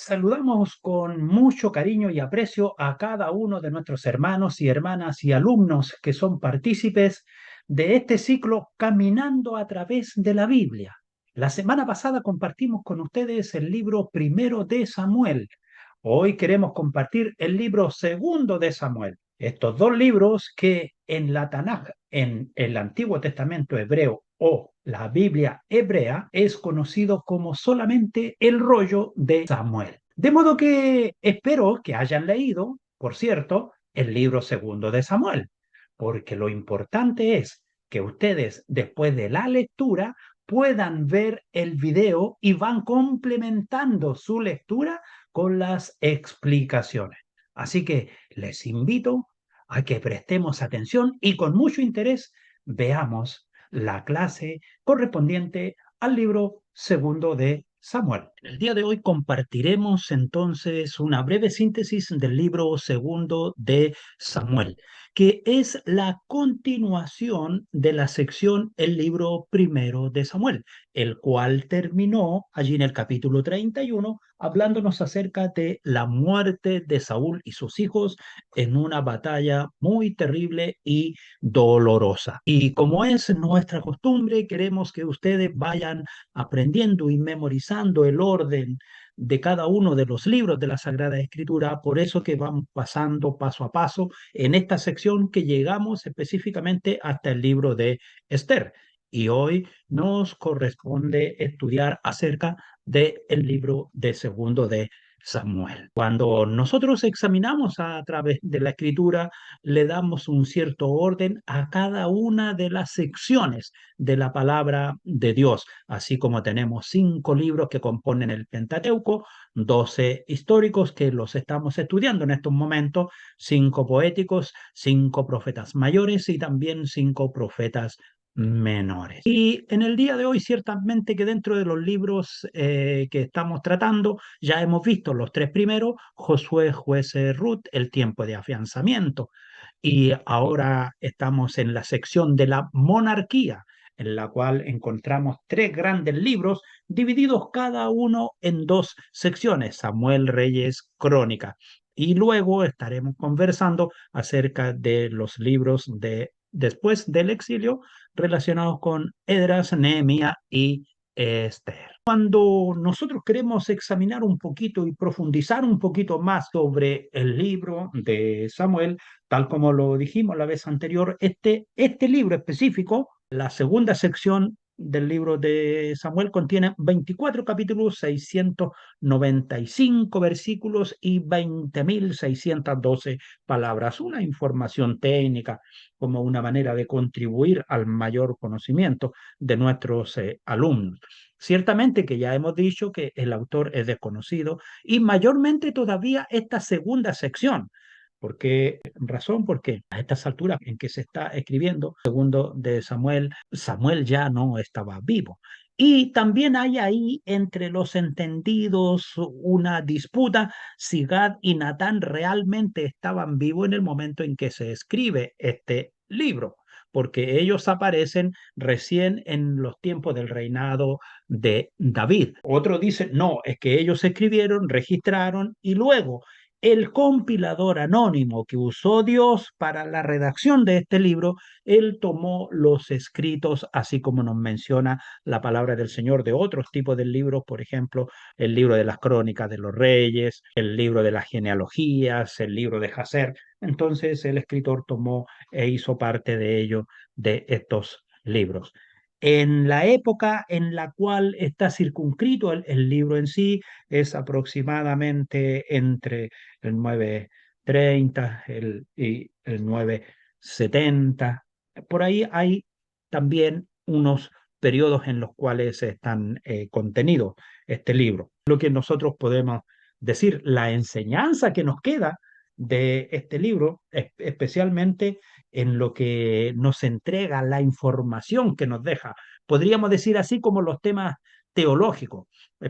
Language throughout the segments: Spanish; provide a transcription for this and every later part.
Saludamos con mucho cariño y aprecio a cada uno de nuestros hermanos y hermanas y alumnos que son partícipes de este ciclo Caminando a través de la Biblia. La semana pasada compartimos con ustedes el libro primero de Samuel. Hoy queremos compartir el libro segundo de Samuel. Estos dos libros que en la Tanaj, en el Antiguo Testamento hebreo o la Biblia hebrea, es conocido como solamente el rollo de Samuel. De modo que espero que hayan leído, por cierto, el libro segundo de Samuel, porque lo importante es que ustedes, después de la lectura, puedan ver el video y van complementando su lectura con las explicaciones. Así que les invito a que prestemos atención y con mucho interés veamos la clase correspondiente al libro segundo de Samuel. En el día de hoy compartiremos entonces una breve síntesis del libro segundo de Samuel, que es la continuación de la sección El libro primero de Samuel, el cual terminó allí en el capítulo 31, hablándonos acerca de la muerte de Saúl y sus hijos en una batalla muy terrible y dolorosa. Y como es nuestra costumbre, queremos que ustedes vayan aprendiendo y memorizando el orden de cada uno de los libros de la Sagrada Escritura, por eso que vamos pasando paso a paso en esta sección que llegamos específicamente hasta el libro de Esther. Y hoy nos corresponde estudiar acerca del libro de segundo de Samuel. Cuando nosotros examinamos a través de la escritura, le damos un cierto orden a cada una de las secciones de la palabra de Dios, así como tenemos 5 libros que componen el Pentateuco, 12 históricos que los estamos estudiando en estos momentos, 5 poéticos, 5 profetas mayores y también 5 profetas menores. Y en el día de hoy, ciertamente que dentro de los libros que estamos tratando, ya hemos visto los 3 primeros, Josué, Jueces, Ruth, el tiempo de afianzamiento. Y ahora estamos en la sección de la monarquía, en la cual encontramos 3 grandes libros divididos cada uno en 2 secciones, Samuel, Reyes, Crónica. Y luego estaremos conversando acerca de los libros de después del exilio relacionados con Esdras, Nehemías y Esther. Cuando nosotros queremos examinar un poquito y profundizar un poquito más sobre el libro de Samuel, tal como lo dijimos la vez anterior, este libro específico, la segunda sección del libro de Samuel, contiene 24 capítulos, 695 versículos y 20.612 palabras. Una información técnica como una manera de contribuir al mayor conocimiento de nuestros alumnos. Ciertamente que ya hemos dicho que el autor es desconocido y mayormente todavía esta segunda sección. ¿Por qué razón? Porque a estas alturas en que se está escribiendo, segundo de Samuel, Samuel ya no estaba vivo. Y también hay ahí entre los entendidos una disputa si Gad y Natán realmente estaban vivos en el momento en que se escribe este libro, porque ellos aparecen recién en los tiempos del reinado de David. Otro dice, no, es que ellos escribieron, registraron y luego el compilador anónimo que usó Dios para la redacción de este libro, él tomó los escritos, así como nos menciona la palabra del Señor de otros tipos de libros, por ejemplo, el libro de las crónicas de los reyes, el libro de las genealogías, el libro de Jacer. Entonces el escritor tomó e hizo parte de ello, de estos libros. En la época en la cual está circunscrito el libro en sí, es aproximadamente entre el 930 y el 970. Por ahí hay también unos periodos en los cuales están contenidos este libro. Lo que nosotros podemos decir, la enseñanza que nos queda de este libro, especialmente en lo que nos entrega, la información que nos deja, podríamos decir así como los temas teológicos.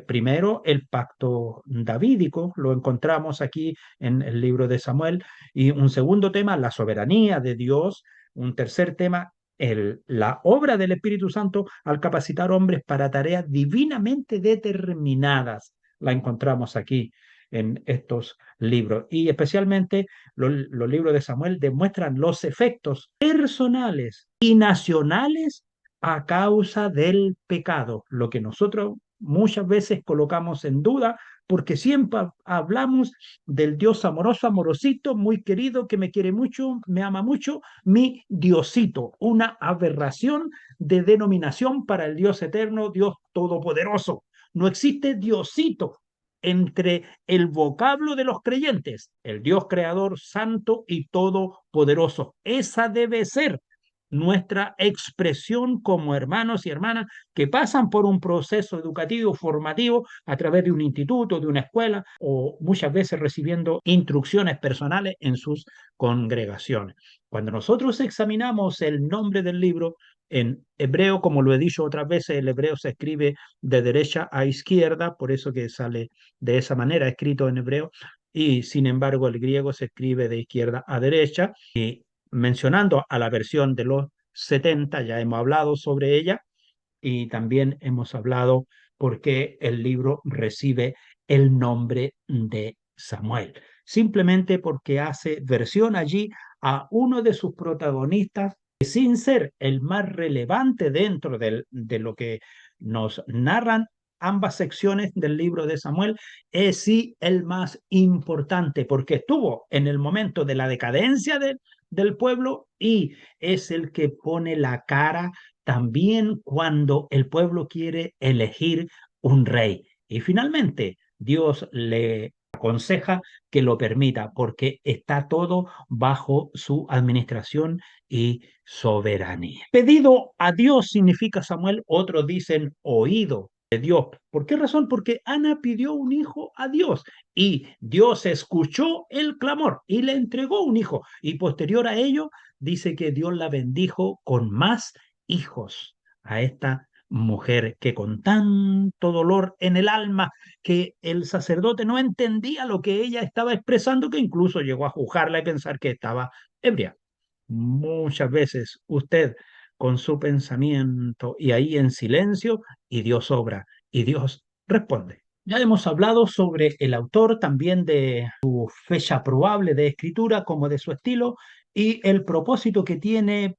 Primero, el pacto davídico, lo encontramos aquí en el libro de Samuel, y un segundo tema, la soberanía de Dios, un tercer tema, la obra del Espíritu Santo al capacitar hombres para tareas divinamente determinadas, la encontramos aquí. en estos libros. Y especialmente los libros de Samuel demuestran los efectos personales y nacionales a causa del pecado, lo que nosotros muchas veces colocamos en duda porque siempre hablamos del Dios amoroso, amorosito, muy querido, que me quiere mucho, me ama mucho, mi Diosito, una aberración de denominación para el Dios eterno, Dios todopoderoso. No existe Diosito entre el vocablo de los creyentes, el Dios creador, santo y todopoderoso. Esa debe ser nuestra expresión como hermanos y hermanas que pasan por un proceso educativo formativo a través de un instituto, de una escuela o muchas veces recibiendo instrucciones personales en sus congregaciones. Cuando nosotros examinamos el nombre del libro en hebreo, como lo he dicho otras veces, el hebreo se escribe de derecha a izquierda, por eso que sale de esa manera escrito en hebreo, y sin embargo el griego se escribe de izquierda a derecha. Y mencionando a la versión de los 70, ya hemos hablado sobre ella y también hemos hablado por qué el libro recibe el nombre de Samuel. Simplemente porque hace versión allí a uno de sus protagonistas, sin ser el más relevante dentro de lo que nos narran ambas secciones del libro de Samuel, es sí el más importante, porque estuvo en el momento de la decadencia del pueblo y es el que pone la cara también cuando el pueblo quiere elegir un rey. Y finalmente, Dios le aconseja que lo permita porque está todo bajo su administración y soberanía. Pedido a Dios significa Samuel, otros dicen oído de Dios. ¿Por qué razón? Porque Ana pidió un hijo a Dios y Dios escuchó el clamor y le entregó un hijo. Y posterior a ello, dice que Dios la bendijo con más hijos a esta mujer que con tanto dolor en el alma que el sacerdote no entendía lo que ella estaba expresando, que incluso llegó a juzgarla y pensar que estaba ebria. Muchas veces usted con su pensamiento y ahí en silencio y Dios obra y Dios responde. Ya hemos hablado sobre el autor, también de su fecha probable de escritura como de su estilo y el propósito que tiene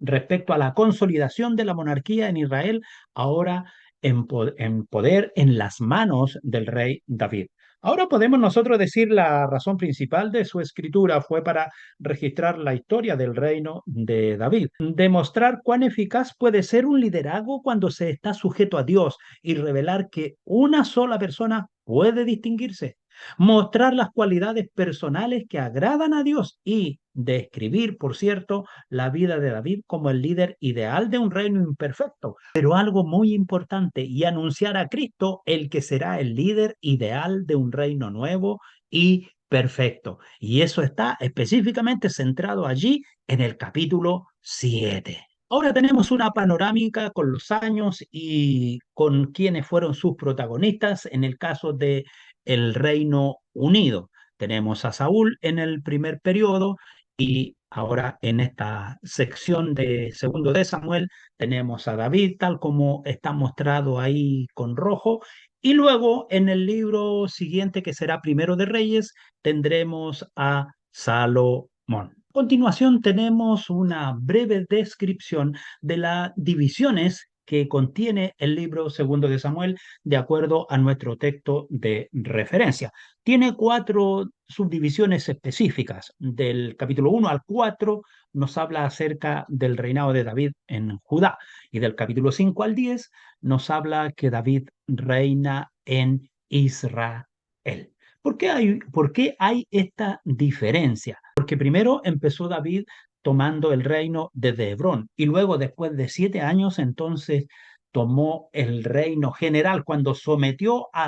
respecto a la consolidación de la monarquía en Israel, ahora en poder en las manos del rey David. Ahora podemos nosotros decir la razón principal de su escritura fue para registrar la historia del reino de David, demostrar cuán eficaz puede ser un liderazgo cuando se está sujeto a Dios y revelar que una sola persona puede distinguirse, mostrar las cualidades personales que agradan a Dios y describir, por cierto, la vida de David como el líder ideal de un reino imperfecto, pero algo muy importante, y anunciar a Cristo el que será el líder ideal de un reino nuevo y perfecto. Y eso está específicamente centrado allí en el capítulo 7. Ahora tenemos una panorámica con los años y con quienes fueron sus protagonistas en el caso de el Reino Unido. Tenemos a Saúl en el primer periodo y ahora en esta sección de segundo de Samuel tenemos a David tal como está mostrado ahí con rojo y luego en el libro siguiente que será Primero de Reyes tendremos a Salomón. A continuación tenemos una breve descripción de las divisiones que contiene el libro segundo de Samuel de acuerdo a nuestro texto de referencia. Tiene cuatro subdivisiones específicas. Del capítulo 1 al 4 nos habla acerca del reinado de David en Judá y del capítulo 5 al 10 nos habla que David reina en Israel. Por qué hay esta diferencia? Porque primero empezó David tomando el reino desde Hebrón y luego después de 7 años entonces tomó el reino general cuando sometió a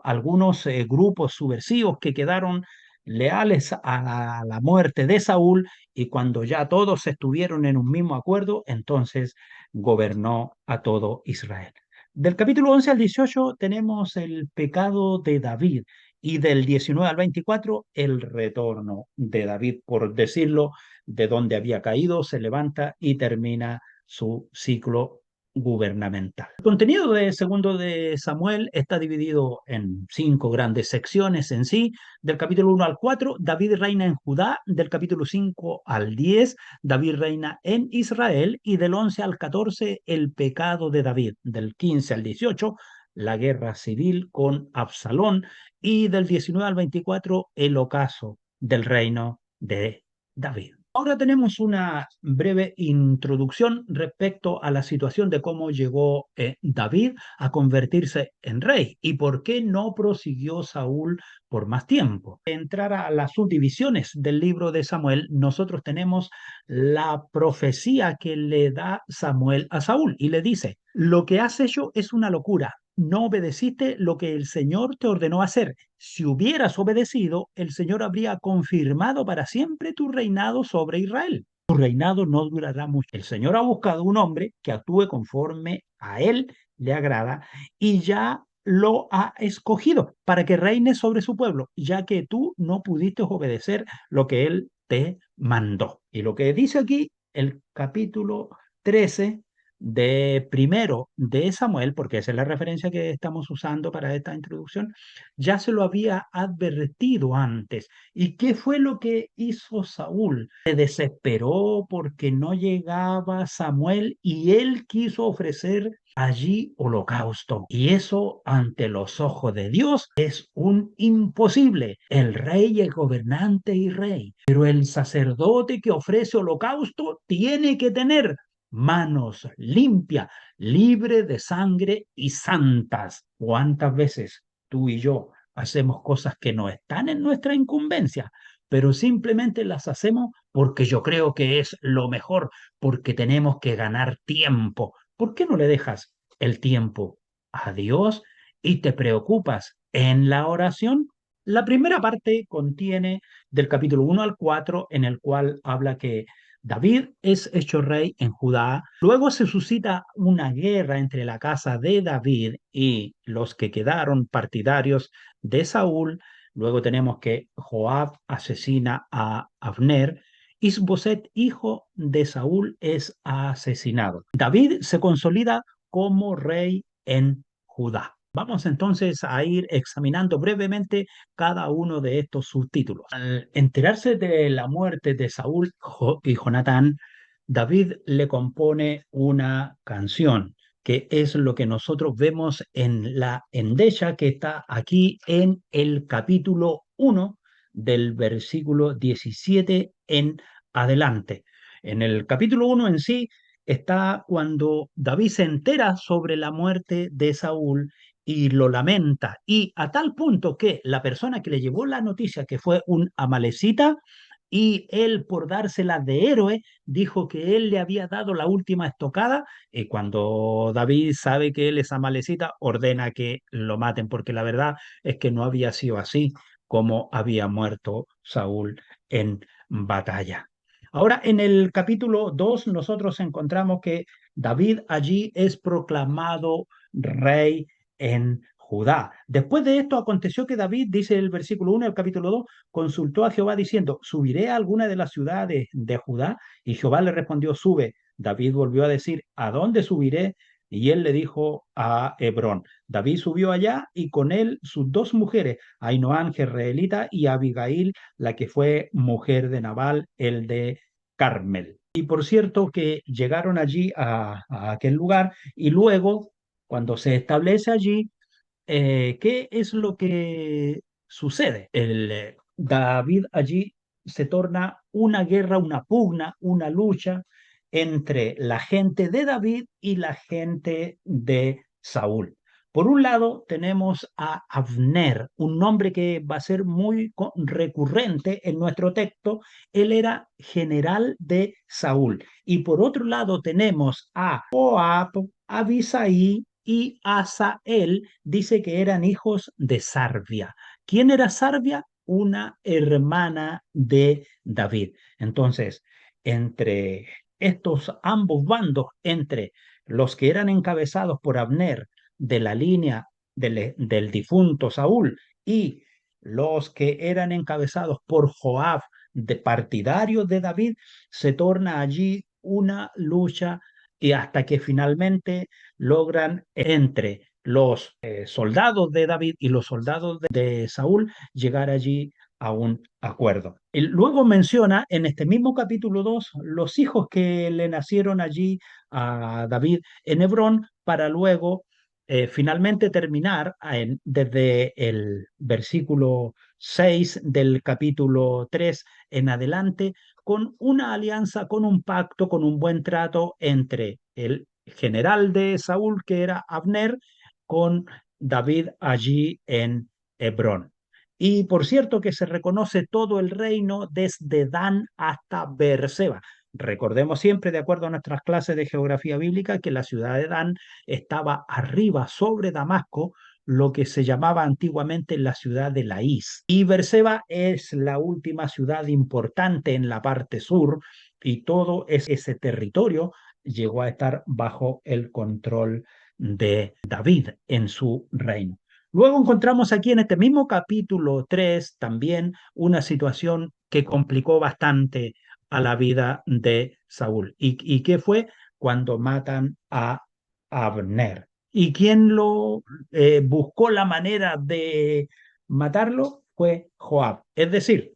algunos grupos subversivos que quedaron leales a la muerte de Saúl y cuando ya todos estuvieron en un mismo acuerdo, entonces gobernó a todo Israel. Del capítulo 11 al 18 tenemos el pecado de David y del 19 al 24 el retorno de David, por decirlo, de donde había caído, se levanta y termina su ciclo gubernamental. El contenido de segundo de Samuel está dividido en 5 grandes secciones en sí. Del capítulo 1 al 4, David reina en Judá. Del capítulo 5 al 10, David reina en Israel. Y del 11 al 14, el pecado de David. Del 15 al 18, la guerra civil con Absalón. Y del 19 al 24, el ocaso del reino de David. Ahora tenemos una breve introducción respecto a la situación de cómo llegó David a convertirse en rey y por qué no prosiguió Saúl por más tiempo. Entrar a las subdivisiones del libro de Samuel, nosotros tenemos la profecía que le da Samuel a Saúl y le dice, lo que has hecho es una locura. No obedeciste lo que el Señor te ordenó hacer. Si hubieras obedecido, el Señor habría confirmado para siempre tu reinado sobre Israel. Tu reinado no durará mucho. El Señor ha buscado un hombre que actúe conforme a él le agrada y ya lo ha escogido para que reine sobre su pueblo, ya que tú no pudiste obedecer lo que él te mandó. Y lo que dice aquí el capítulo 13 de primero de Samuel, porque esa es la referencia que estamos usando para esta introducción, ya se lo había advertido antes. ¿Y qué fue lo que hizo Saúl? Se desesperó porque no llegaba Samuel y él quiso ofrecer allí holocausto. Y eso ante los ojos de Dios es un imposible. El rey es gobernante y rey, pero el sacerdote que ofrece holocausto tiene que tener manos limpias, libre de sangre y santas. ¿Cuántas veces tú y yo hacemos cosas que no están en nuestra incumbencia, pero simplemente las hacemos porque yo creo que es lo mejor, porque tenemos que ganar tiempo? ¿Por qué no le dejas el tiempo a Dios y te preocupas en la oración? La primera parte contiene del capítulo 1 al 4, en el cual habla que David es hecho rey en Judá. Luego se suscita una guerra entre la casa de David y los que quedaron partidarios de Saúl. Luego tenemos que Joab asesina a Abner. Isboset, hijo de Saúl, es asesinado. David se consolida como rey en Judá. Vamos entonces a ir examinando brevemente cada uno de estos subtítulos. Al enterarse de la muerte de Saúl y Jonatán, David le compone una canción, que es lo que nosotros vemos en la endecha que está aquí en el capítulo 1 del versículo 17 en adelante. En el capítulo 1 en sí está cuando David se entera sobre la muerte de Saúl y lo lamenta, y a tal punto que la persona que le llevó la noticia, que fue un amalecita, y él por dársela de héroe, dijo que él le había dado la última estocada, y cuando David sabe que él es amalecita, ordena que lo maten, porque la verdad es que no había sido así como había muerto Saúl en batalla. Ahora, en el capítulo 2 nosotros encontramos que David allí es proclamado rey en Judá. Después de esto aconteció que David, dice el versículo 1 del capítulo 2, consultó a Jehová diciendo, ¿subiré a alguna de las ciudades de Judá? Y Jehová le respondió, sube. David volvió a decir, ¿a dónde subiré? Y él le dijo a Hebrón. David subió allá y con él sus 2 mujeres, Ainoán, jezreelita, y Abigail, la que fue mujer de Nabal, el de Carmel. Y por cierto que llegaron allí a aquel lugar y luego, cuando se establece allí, ¿qué es lo que sucede? David allí se torna una guerra, una pugna, una lucha entre la gente de David y la gente de Saúl. Por un lado tenemos a Abner, un nombre que va a ser muy recurrente en nuestro texto. Él era general de Saúl. Y por otro lado tenemos a Joab, Abisai y Asael, dice que eran hijos de Sarvia. ¿Quién era Sarvia? Una hermana de David. Entonces, entre estos ambos bandos, entre los que eran encabezados por Abner de la línea del difunto Saúl y los que eran encabezados por Joab de partidarios de David, se torna allí una lucha y hasta que finalmente logran entre los soldados de David y los soldados de Saúl llegar allí a un acuerdo. Y luego menciona en este mismo capítulo 2 los hijos que le nacieron allí a David en Hebrón para luego finalmente terminar desde el versículo 6 del capítulo 3 en adelante con una alianza, con un pacto, con un buen trato entre el general de Saúl, que era Abner, con David allí en Hebrón. Y por cierto que se reconoce todo el reino desde Dan hasta Beerseba. Recordemos siempre, de acuerdo a nuestras clases de geografía bíblica, que la ciudad de Dan estaba arriba sobre Damasco, lo que se llamaba antiguamente la ciudad de Laís. Y Beerseba es la última ciudad importante en la parte sur y todo ese territorio llegó a estar bajo el control de David en su reino. Luego encontramos aquí en este mismo capítulo 3 también una situación que complicó bastante a la vida de Saúl. ¿Y qué fue? Cuando matan a Abner. ¿Y quién lo buscó la manera de matarlo? Fue Joab. Es decir,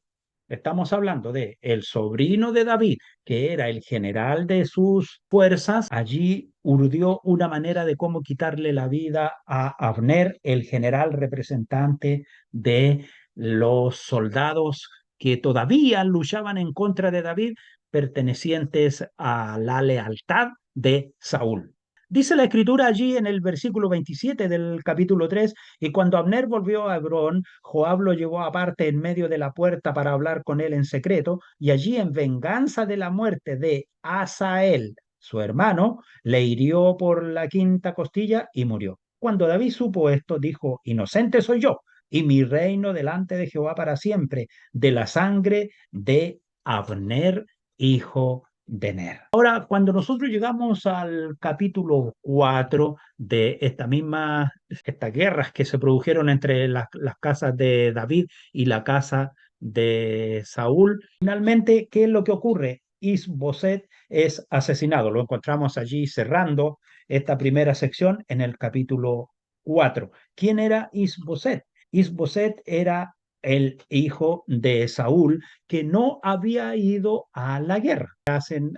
estamos hablando de el sobrino de David, que era el general de sus fuerzas. Allí urdió una manera de cómo quitarle la vida a Abner, el general representante de los soldados que todavía luchaban en contra de David, pertenecientes a la lealtad de Saúl. Dice la escritura allí en el versículo 27 del capítulo 3, y cuando Abner volvió a Hebrón, Joab lo llevó aparte en medio de la puerta para hablar con él en secreto, y allí en venganza de la muerte de Asael, su hermano, le hirió por la quinta costilla y murió. Cuando David supo esto, dijo, inocente soy yo, y mi reino delante de Jehová para siempre, de la sangre de Abner, hijo de Ner. Ahora, cuando nosotros llegamos al capítulo 4 de estas guerras que se produjeron entre las casas de David y la casa de Saúl, finalmente, ¿qué es lo que ocurre? Isboset es asesinado. Lo encontramos allí cerrando esta primera sección en el capítulo 4. ¿Quién era Isboset? Isboset era el hijo de Saúl que no había ido a la guerra. Hacen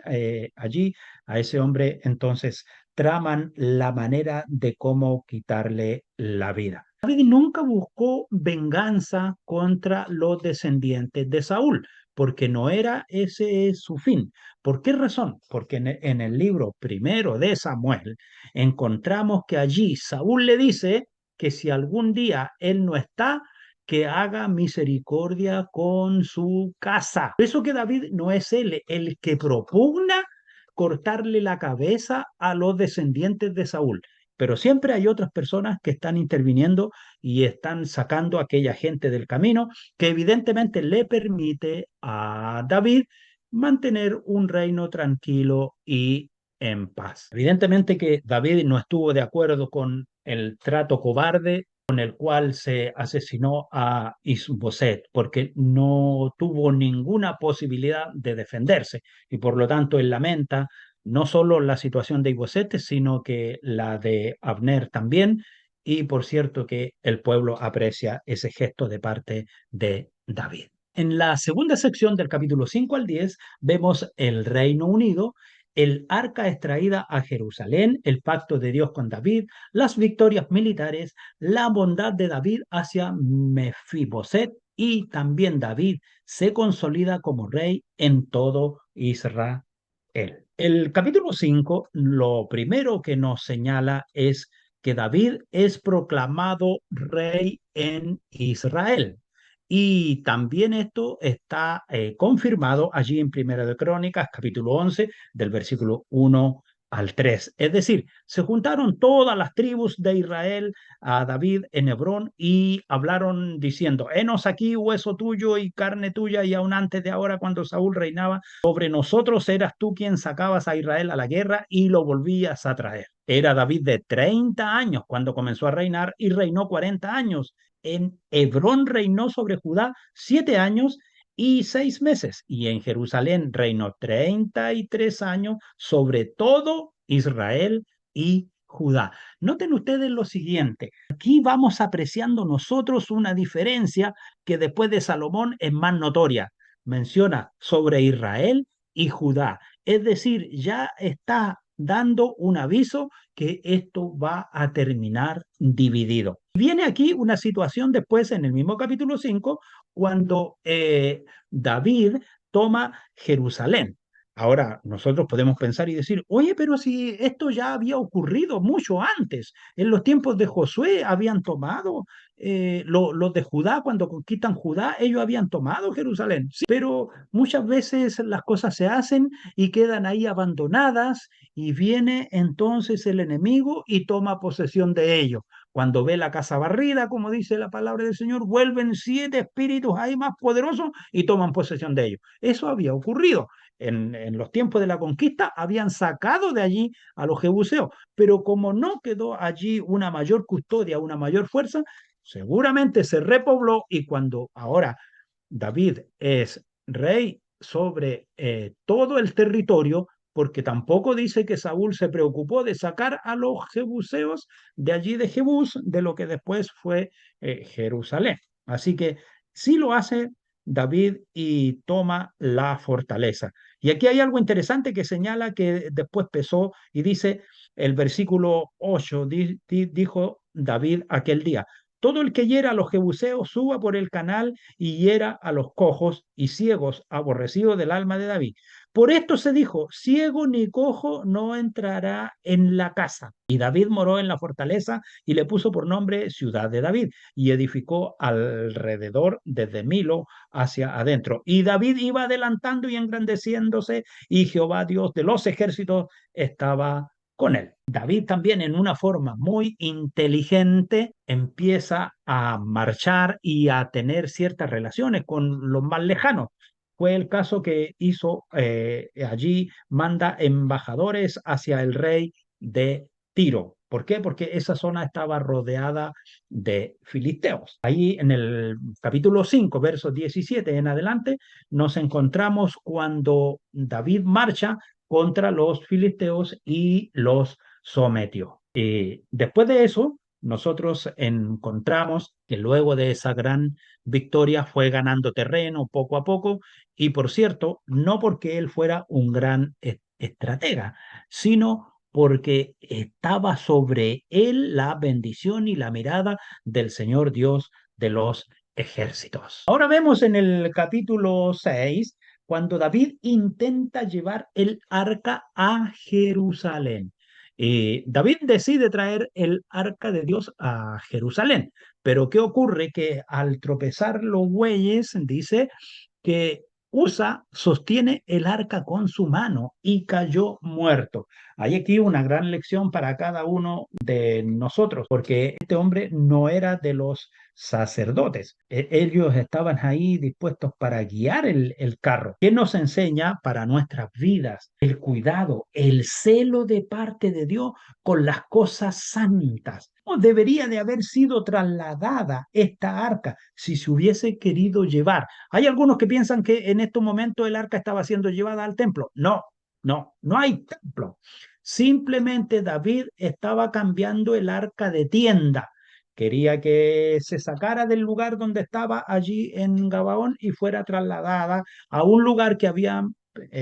allí a ese hombre, entonces traman la manera de cómo quitarle la vida. David nunca buscó venganza contra los descendientes de Saúl, porque no era ese su fin. ¿Por qué razón? Porque en el libro primero de Samuel encontramos que allí Saúl le dice que si algún día él no está, que haga misericordia con su casa. Por eso que David no es él el que propugna cortarle la cabeza a los descendientes de Saúl. Pero siempre hay otras personas que están interviniendo y están sacando a aquella gente del camino que evidentemente le permite a David mantener un reino tranquilo y en paz. Evidentemente que David no estuvo de acuerdo con el trato cobarde con el cual se asesinó a Isboset, porque no tuvo ninguna posibilidad de defenderse y por lo tanto él lamenta no solo la situación de Isboset, sino que la de Abner también, y por cierto que el pueblo aprecia ese gesto de parte de David. En la segunda sección del capítulo 5 al 10 vemos el Reino Unido, el arca extraída a Jerusalén, el pacto de Dios con David, las victorias militares, la bondad de David hacia Mefiboset y también David se consolida como rey en todo Israel. El capítulo 5, lo primero que nos señala es que David es proclamado rey en Israel. Y también esto está confirmado allí en Primera de Crónicas, capítulo 11, del versículo 1 al 3. Es decir, se juntaron todas las tribus de Israel a David en Hebrón y hablaron diciendo, henos aquí hueso tuyo y carne tuya, y aún antes de ahora, cuando Saúl reinaba sobre nosotros, eras tú quien sacabas a Israel a la guerra y lo volvías a traer. Era David de 30 años cuando comenzó a reinar y reinó 40 años. En Hebrón reinó sobre Judá 7 años y 6 meses, y en Jerusalén reinó 33 años sobre todo Israel y Judá. Noten ustedes lo siguiente, aquí vamos apreciando nosotros una diferencia que después de Salomón es más notoria. Menciona sobre Israel y Judá. Es decir, ya está dando un aviso que esto va a terminar dividido. Viene aquí una situación después en el mismo capítulo 5 cuando David toma Jerusalén. Ahora, nosotros podemos pensar y decir, oye, pero si esto ya había ocurrido mucho antes, en los tiempos de Josué habían tomado, los de Judá, cuando conquistan Judá, ellos habían tomado Jerusalén. Sí, pero muchas veces las cosas se hacen y quedan ahí abandonadas y viene entonces el enemigo y toma posesión de ellos. Cuando ve la casa barrida, como dice la palabra del Señor, vuelven 7 espíritus ahí más poderosos y toman posesión de ellos. Eso había ocurrido. En los tiempos de la conquista habían sacado de allí a los jebuseos, pero como no quedó allí una mayor custodia, una mayor fuerza, seguramente se repobló y cuando ahora David es rey sobre todo el territorio, porque tampoco dice que Saúl se preocupó de sacar a los jebuseos de allí de Jebús, de lo que después fue Jerusalén. Así que sí lo hace David y toma la fortaleza. Y aquí hay algo interesante que señala que después pesó y dice el versículo 8, dijo David aquel día, todo el que hiera a los jebuseos suba por el canal y hiera a los cojos y ciegos aborrecidos del alma de David. Por esto se dijo, ciego ni cojo no entrará en la casa. Y David moró en la fortaleza y le puso por nombre Ciudad de David y edificó alrededor desde Milo hacia adentro. Y David iba adelantando y engrandeciéndose y Jehová Dios de los ejércitos estaba con él. David también en una forma muy inteligente empieza a marchar y a tener ciertas relaciones con los más lejanos. Fue el caso que hizo allí, manda embajadores hacia el rey de Tiro. ¿Por qué? Porque esa zona estaba rodeada de filisteos. Ahí en el capítulo 5, versos 17 en adelante, nos encontramos cuando David marcha contra los filisteos y los sometió. Después de eso, nosotros encontramos que luego de esa gran victoria fue ganando terreno poco a poco y por cierto, no porque él fuera un gran estratega, sino porque estaba sobre él la bendición y la mirada del Señor Dios de los ejércitos. Ahora vemos en el capítulo 6 cuando David intenta llevar el arca a Jerusalén. David decide traer el arca de Dios a Jerusalén, pero ¿qué ocurre? Que al tropezar los bueyes, dice que Usa sostiene el arca con su mano y cayó muerto. Hay aquí una gran lección para cada uno de nosotros, porque este hombre no era de los sacerdotes. Ellos estaban ahí dispuestos para guiar el carro. ¿Qué nos enseña para nuestras vidas? El cuidado, el celo de parte de Dios con las cosas santas. ¿Cómo debería de haber sido trasladada esta arca si se hubiese querido llevar? Hay algunos que piensan que en estos momentos el arca estaba siendo llevada al templo. No, no, no hay templo. Simplemente David estaba cambiando el arca de tienda. Quería que se sacara del lugar donde estaba allí en Gabaón y fuera trasladada a un lugar que habían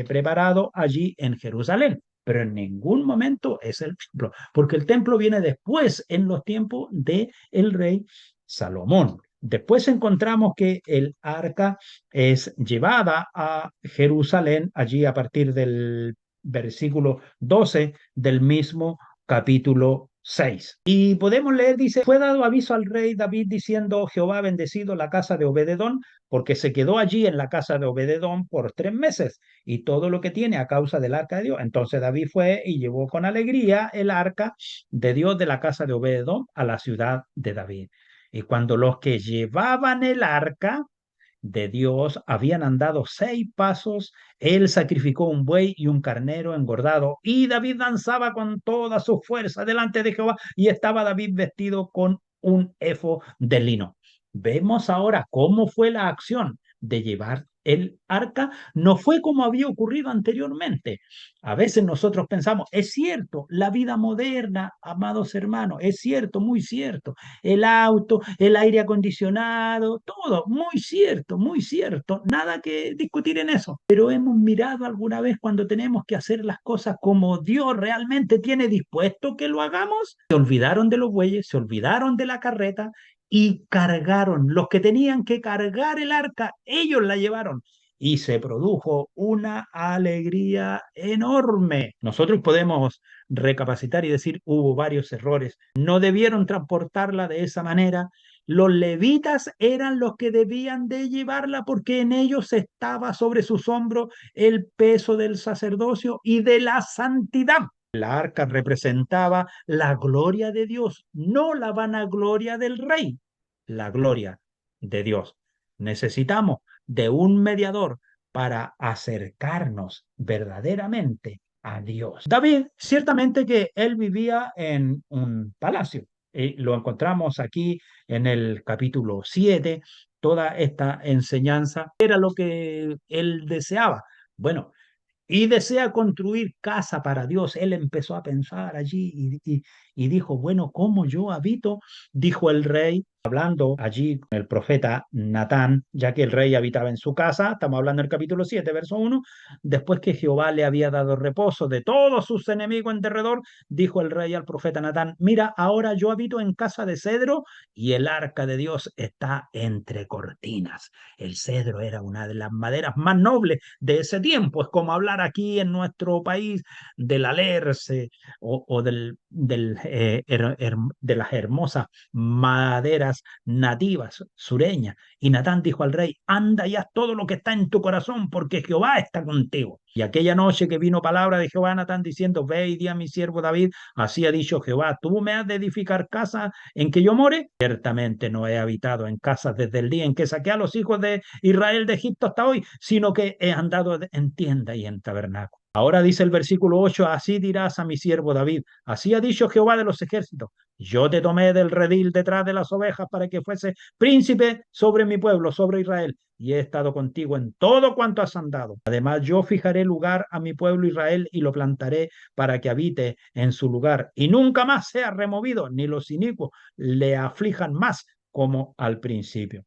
preparado allí en Jerusalén. Pero en ningún momento es el templo, porque el templo viene después, en los tiempos de el rey Salomón. Después encontramos que el arca es llevada a Jerusalén, allí a partir del versículo 12 del mismo capítulo 6. Y podemos leer, dice, fue dado aviso al rey David diciendo, Jehová ha bendecido la casa de Obededón, porque se quedó allí en la casa de Obededón por 3 meses, y todo lo que tiene a causa del arca de Dios. Entonces David fue y llevó con alegría el arca de Dios de la casa de Obededón a la ciudad de David. Y cuando los que llevaban el arca de Dios habían andado 6 pasos, él sacrificó un buey y un carnero engordado, y David danzaba con toda su fuerza delante de Jehová, y estaba David vestido con un efod de lino. Vemos ahora cómo fue la acción de llevar el arca no fue como había ocurrido anteriormente. A veces nosotros pensamos, es cierto, la vida moderna, amados hermanos, es cierto, muy cierto. El auto, el aire acondicionado, todo, muy cierto, muy cierto. Nada que discutir en eso. Pero hemos mirado alguna vez cuando tenemos que hacer las cosas como Dios realmente tiene dispuesto que lo hagamos. Se olvidaron de los bueyes, se olvidaron de la carreta y cargaron. Los que tenían que cargar el arca, ellos la llevaron. Y se produjo una alegría enorme. Nosotros podemos recapacitar y decir, hubo varios errores. No debieron transportarla de esa manera. Los levitas eran los que debían de llevarla porque en ellos estaba sobre sus hombros el peso del sacerdocio y de la santidad. La arca representaba la gloria de Dios, no la vanagloria del rey, la gloria de Dios. Necesitamos de un mediador para acercarnos verdaderamente a Dios. David, ciertamente que él vivía en un palacio. Lo encontramos aquí en el capítulo 7, toda esta enseñanza era lo que él deseaba. Bueno, y desea construir casa para Dios. Él empezó a pensar allí y dijo, bueno, ¿cómo yo habito? Dijo el rey, hablando allí con el profeta Natán, ya que el rey habitaba en su casa, estamos hablando del capítulo 7 verso 1, después que Jehová le había dado reposo de todos sus enemigos en derredor, dijo el rey al profeta Natán, mira, ahora yo habito en casa de cedro y el arca de Dios está entre cortinas. El cedro era una de las maderas más nobles de ese tiempo. Es como hablar aquí en nuestro país del alerce o de las hermosas maderas nativas sureñas. Y Natán dijo al rey, anda y haz todo lo que está en tu corazón, porque Jehová está contigo. Y aquella noche que vino palabra de Jehová a Natán diciendo, ve y di a mi siervo David, así ha dicho Jehová, ¿tú me has de edificar casa en que yo more? Ciertamente no he habitado en casas desde el día en que saqué a los hijos de Israel de Egipto hasta hoy, sino que he andado en tienda y en tabernáculo. Ahora dice el versículo 8, así dirás a mi siervo David, así ha dicho Jehová de los ejércitos, yo te tomé del redil detrás de las ovejas para que fuese príncipe sobre mi pueblo, sobre Israel, y he estado contigo en todo cuanto has andado. Además, yo fijaré lugar a mi pueblo Israel y lo plantaré para que habite en su lugar, y nunca más sea removido, ni los inicuos le aflijan más como al principio.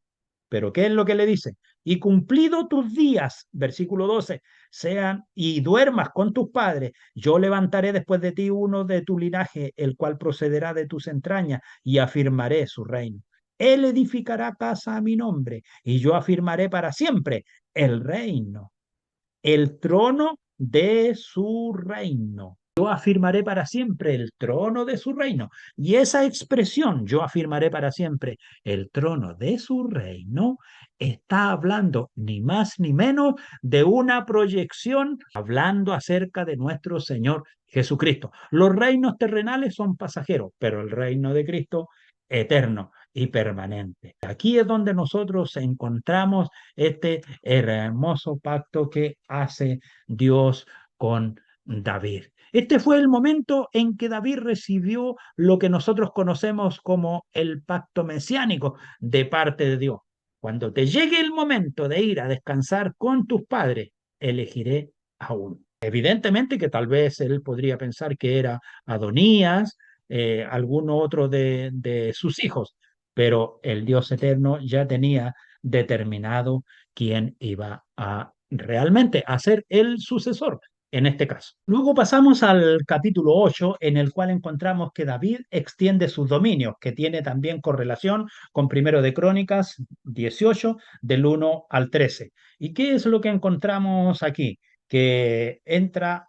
Pero ¿qué es lo que le dice? Y cumplido tus días, versículo 12, sean y duermas con tus padres, yo levantaré después de ti uno de tu linaje, el cual procederá de tus entrañas, y afirmaré su reino. Él edificará casa a mi nombre, y yo afirmaré para siempre el reino, el trono de su reino. Yo afirmaré para siempre el trono de su reino. Y esa expresión, yo afirmaré para siempre el trono de su reino, está hablando ni más ni menos de una proyección, hablando acerca de nuestro Señor Jesucristo. Los reinos terrenales son pasajeros, pero el reino de Cristo eterno y permanente. Aquí es donde nosotros encontramos este hermoso pacto que hace Dios con David. Este fue el momento en que David recibió lo que nosotros conocemos como el pacto mesiánico de parte de Dios. Cuando te llegue el momento de ir a descansar con tus padres, elegiré a uno. Evidentemente que tal vez él podría pensar que era Adonías, alguno otro de sus hijos, pero el Dios eterno ya tenía determinado quién iba a realmente a ser el sucesor en este caso. Luego pasamos al capítulo 8, en el cual encontramos que David extiende sus dominios, que tiene también correlación con Primero de Crónicas 18, del 1 al 13. ¿Y qué es lo que encontramos aquí? Que entra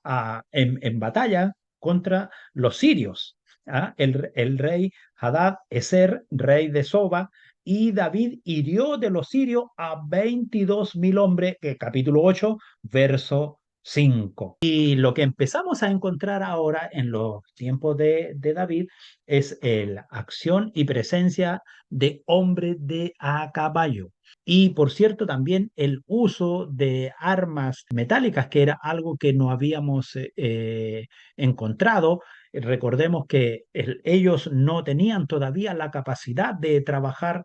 en batalla contra los sirios. ¿Ah? El rey Hadad Eser, rey de Soba, y David hirió de los sirios a 22.000 hombres, capítulo 8, verso 5. Y lo que empezamos a encontrar ahora en los tiempos de David es la acción y presencia de hombres de a caballo. Y por cierto, también el uso de armas metálicas, que era algo que no habíamos encontrado Recordemos que ellos no tenían todavía la capacidad de trabajar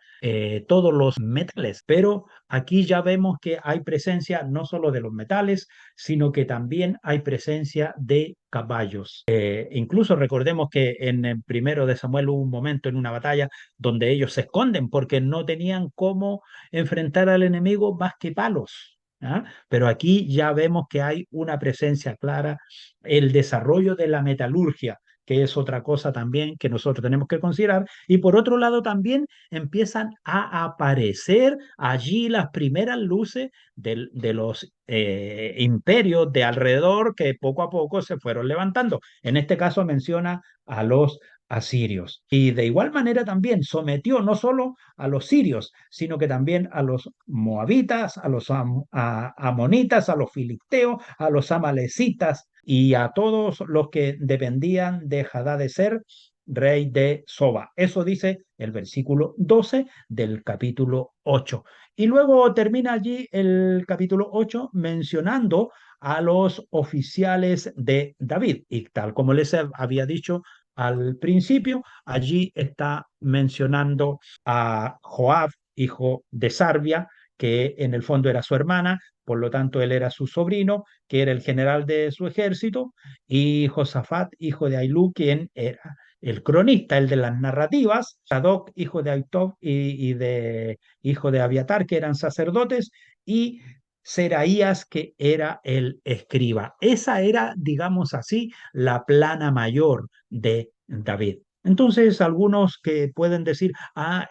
todos los metales, pero aquí ya vemos que hay presencia no solo de los metales, sino que también hay presencia de caballos. Incluso recordemos que en el primero de Samuel hubo un momento en una batalla donde ellos se esconden porque no tenían cómo enfrentar al enemigo más que palos. ¿Ah? Pero aquí ya vemos que hay una presencia clara, el desarrollo de la metalurgia, que es otra cosa también que nosotros tenemos que considerar. Y por otro lado también empiezan a aparecer allí las primeras luces de los imperios de alrededor que poco a poco se fueron levantando. En este caso menciona a los asirios. Y de igual manera también sometió no solo a los sirios, sino que también a los moabitas, a los amonitas, a los filisteos, a los amalecitas y a todos los que dependían de Hadadezer, rey de Soba. Eso dice el versículo 12 del capítulo 8. Y luego termina allí el capítulo 8 mencionando a los oficiales de David. Y tal como les había dicho al principio, allí está mencionando a Joab, hijo de Sarvia, que en el fondo era su hermana, por lo tanto él era su sobrino, que era el general de su ejército, y Josafat, hijo de Ailú, quien era el cronista, el de las narrativas, Sadoc, hijo de Aitob y de hijo de Abiatar, que eran sacerdotes, y Seraías, que era el escriba. Esa era, digamos así, la plana mayor de David. Entonces, algunos que pueden decir,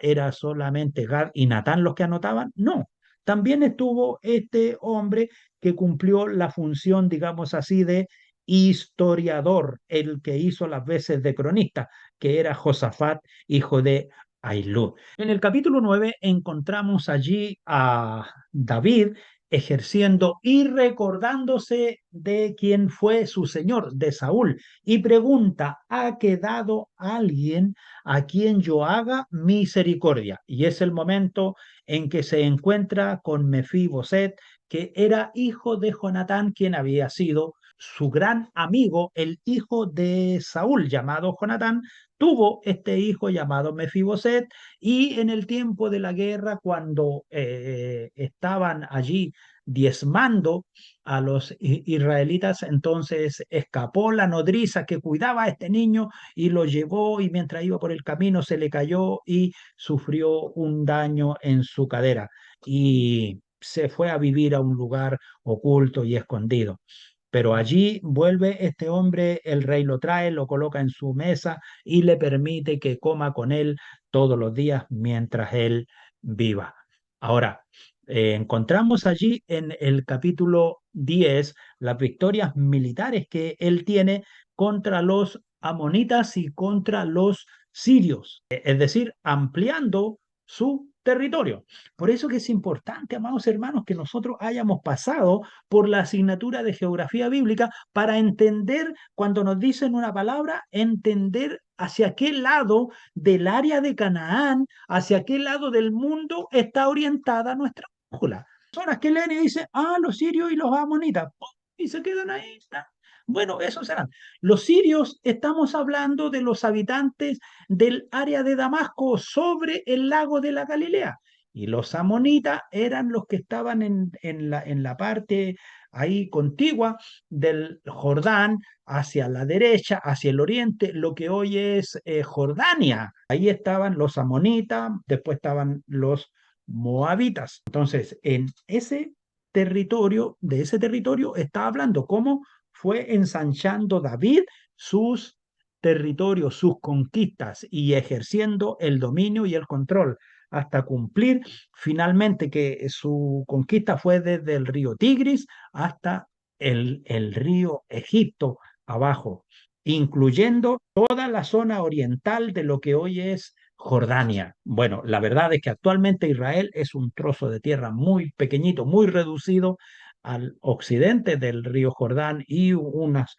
era solamente Gad y Natán los que anotaban. No, también estuvo este hombre que cumplió la función, digamos así, de historiador, el que hizo las veces de cronista, que era Josafat, hijo de Ailud. En el capítulo 9 encontramos allí a David ejerciendo y recordándose de quién fue su señor, de Saúl, y pregunta, ¿ha quedado alguien a quien yo haga misericordia? Y es el momento en que se encuentra con Mefiboset, que era hijo de Jonatán, quien había sido su gran amigo, el hijo de Saúl, llamado Jonatán, tuvo este hijo llamado Mefiboset, y en el tiempo de la guerra, cuando estaban allí diezmando a los israelitas, entonces escapó la nodriza que cuidaba a este niño y lo llevó, y mientras iba por el camino se le cayó y sufrió un daño en su cadera y se fue a vivir a un lugar oculto y escondido. Pero allí vuelve este hombre, el rey lo trae, lo coloca en su mesa y le permite que coma con él todos los días mientras él viva. Ahora, encontramos allí en el capítulo 10 las victorias militares que él tiene contra los amonitas y contra los sirios, es decir, ampliando su territorio. Por eso que es importante, amados hermanos, que nosotros hayamos pasado por la asignatura de geografía bíblica para entender, cuando nos dicen una palabra, entender hacia qué lado del área de Canaán, hacia qué lado del mundo está orientada nuestra brújula. Personas que leen y dicen, los sirios y los amonitas, y se quedan ahí. Está. Bueno, esos serán. Los sirios, estamos hablando de los habitantes del área de Damasco sobre el lago de la Galilea. Y los amonitas eran los que estaban en la parte ahí contigua del Jordán, hacia la derecha, hacia el oriente, lo que hoy es Jordania. Ahí estaban los amonitas, después estaban los moabitas. Entonces, en ese territorio, de ese territorio, está hablando cómo fue ensanchando David sus territorios, sus conquistas y ejerciendo el dominio y el control hasta cumplir finalmente que su conquista fue desde el río Tigris hasta el río Egipto abajo, incluyendo toda la zona oriental de lo que hoy es Jordania. Bueno, la verdad es que actualmente Israel es un trozo de tierra muy pequeñito, muy reducido al occidente del río Jordán y unas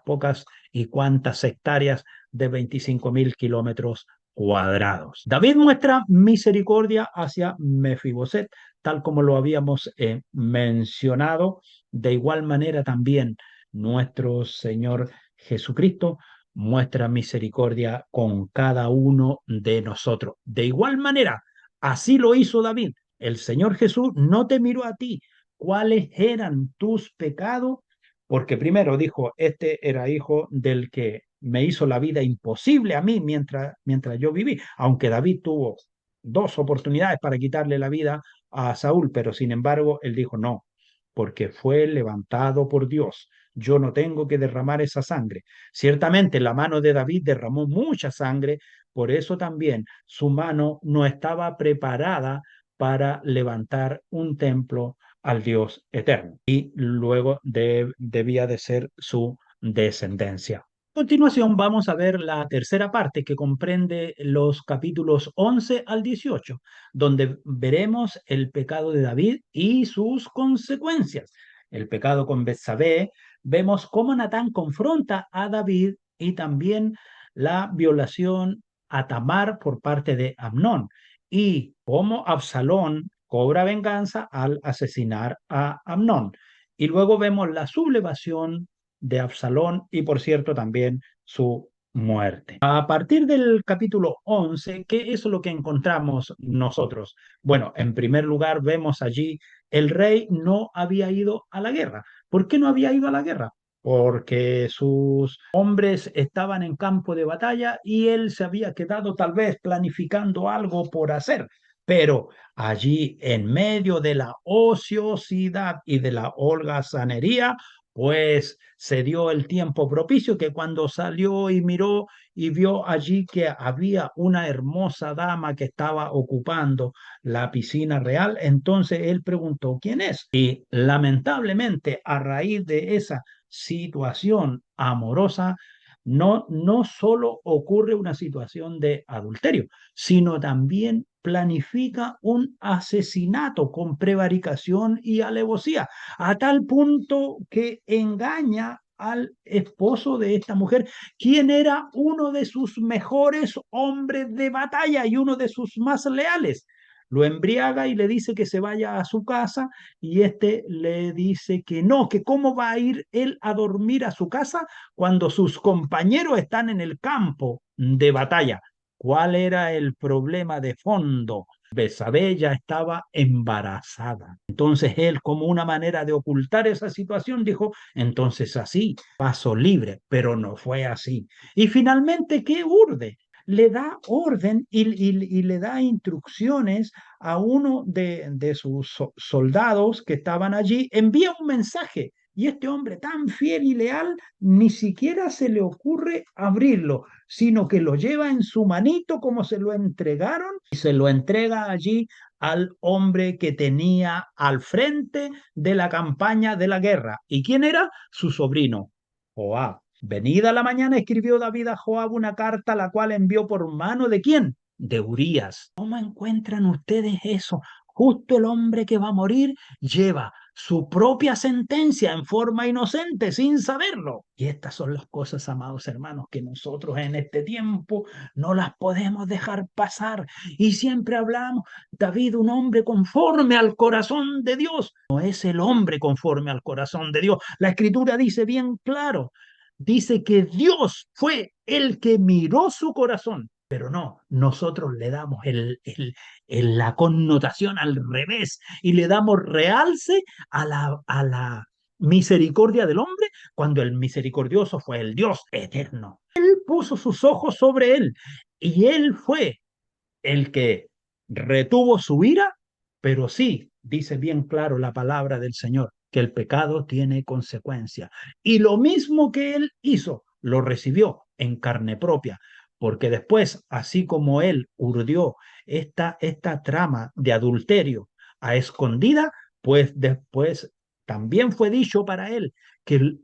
pocas y cuantas hectáreas de 25.000 kilómetros cuadrados. David muestra misericordia hacia Mefiboset, tal como lo habíamos mencionado. De igual manera también nuestro Señor Jesucristo muestra misericordia con cada uno de nosotros. De igual manera, así lo hizo David. El Señor Jesús no te miró a ti cuáles eran tus pecados, porque primero dijo, este era hijo del que me hizo la vida imposible a mí mientras yo viví, aunque David tuvo dos oportunidades para quitarle la vida a Saúl, pero sin embargo él dijo, no, porque fue levantado por Dios. Yo no tengo que derramar esa sangre. Ciertamente la mano de David derramó mucha sangre, por eso también su mano no estaba preparada para levantar un templo al Dios eterno. Y luego debía de ser su descendencia. A continuación vamos a ver la tercera parte que comprende los capítulos 11 al 18, donde veremos el pecado de David y sus consecuencias. El pecado con Betsabé, vemos cómo Natán confronta a David y también la violación a Tamar por parte de Amnón y cómo Absalón cobra venganza al asesinar a Amnón. Y luego vemos la sublevación de Absalón y, por cierto, también su muerte. A partir del capítulo 11, ¿qué es lo que encontramos nosotros? Bueno, en primer lugar, vemos allí el rey no había ido a la guerra. ¿Por qué no había ido a la guerra? Porque sus hombres estaban en campo de batalla y él se había quedado tal vez planificando algo por hacer. Pero allí en medio de la ociosidad y de la holgazanería, pues se dio el tiempo propicio que cuando salió y miró y vio allí que había una hermosa dama que estaba ocupando la piscina real, entonces él preguntó quién es. Y lamentablemente a raíz de esa situación amorosa, no solo ocurre una situación de adulterio, sino también planifica un asesinato con prevaricación y alevosía, a tal punto que engaña al esposo de esta mujer, quien era uno de sus mejores hombres de batalla y uno de sus más leales. Lo embriaga y le dice que se vaya a su casa y este le dice que no, que cómo va a ir él a dormir a su casa cuando sus compañeros están en el campo de batalla. ¿Cuál era el problema de fondo? Betsabé ya estaba embarazada. Entonces él, como una manera de ocultar esa situación, dijo, entonces así, paso libre, pero no fue así. Y finalmente, ¿qué urde? Le da orden y le da instrucciones a uno de sus soldados que estaban allí, envía un mensaje. Y este hombre tan fiel y leal, ni siquiera se le ocurre abrirlo, sino que lo lleva en su manito como se lo entregaron y se lo entrega allí al hombre que tenía al frente de la campaña de la guerra. ¿Y quién era? Su sobrino, Joab. Venida la mañana escribió David a Joab una carta, la cual envió por mano de quién? De Urías. ¿Cómo encuentran ustedes eso? Justo el hombre que va a morir lleva su propia sentencia en forma inocente, sin saberlo. Y estas son las cosas, amados hermanos, que nosotros en este tiempo no las podemos dejar pasar. Y siempre hablamos, David, un hombre conforme al corazón de Dios. No es el hombre conforme al corazón de Dios. La Escritura dice bien claro, dice que Dios fue el que miró su corazón. Pero no, nosotros le damos la connotación al revés y le damos realce a la misericordia del hombre cuando el misericordioso fue el Dios eterno. Él puso sus ojos sobre él y él fue el que retuvo su ira, pero sí, dice bien claro la palabra del Señor, que el pecado tiene consecuencia. Y lo mismo que él hizo, lo recibió en carne propia, porque después, así como él urdió esta trama de adulterio a escondida, pues después también fue dicho para él que